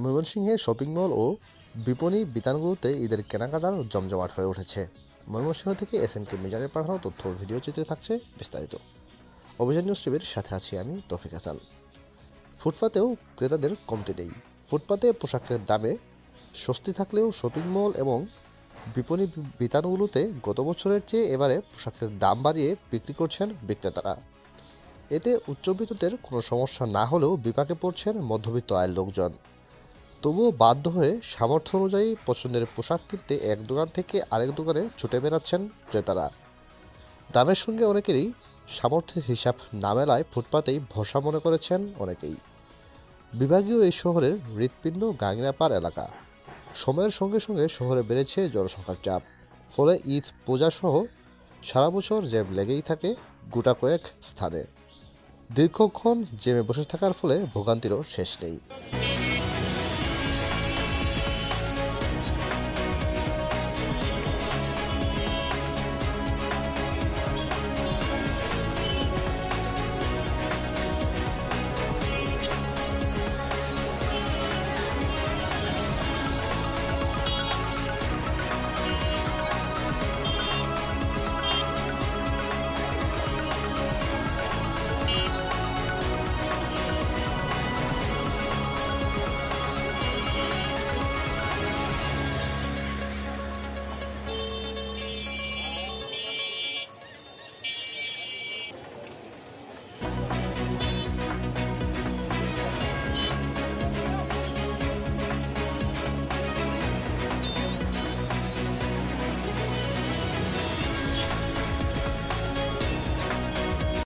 ময়মনসিংহে shopping mall ও বিপণী বিতানগুলোতে ঈদের কেনাকাটার জমজমাট হয়ে উঠেছে। ময়মনসিংহ থেকে SMK মিজানের পাঠানো তথ্য ও ভিডিও চিত্রে থাকছে বিস্তারিত। অভিযান নিউজ টিভির সাথে আছি আমি তৌফিক হাসান। ফুটপাতেও ক্রেতাদের কমতি নেই। ফুটপাতে পোশাকের দামে স্বস্তি থাকলেও শপিং মল এবং বিপণী বিতানগুলোতে গত বছরের চেয়ে এবারে পোশাকের দাম বাড়িয়ে বিক্রি করছেন বিক্রেতারা। এতে উচ্চবিত্তদের কোনো সমস্যা না হলেও বিপাকে পড়ছেন মধ্যবিত্ত আয়ের লোকজন। তবুও বাধ্য হয়ে সামর্থ্য অনুযায়ী পছন্দের পোশাক কিনতে এক দোকান থেকে আরেক দোকানে ছুটে বেড়াচ্ছেন ক্রেতারা। দামের সঙ্গে অনেকেরই সামর্থ্যের হিসাব না মেলায় ফুটপাতেই ভরসা মনে করেছেন অনেকেই। বিভাগীয় এই শহরের হৃৎপিণ্ড গাংনাপাড় এলাকা। সময়ের সঙ্গে সঙ্গে শহরে বেড়েছে জনসংখ্যার চাপ, ফলে ঈদ পূজাসহ সারা বছর জ্যাম লেগেই থাকে গোটা কয়েক স্থানে। দীর্ঘক্ষণ জ্যামে বসে থাকার ফলে ভোগান্তিরও শেষ নেই।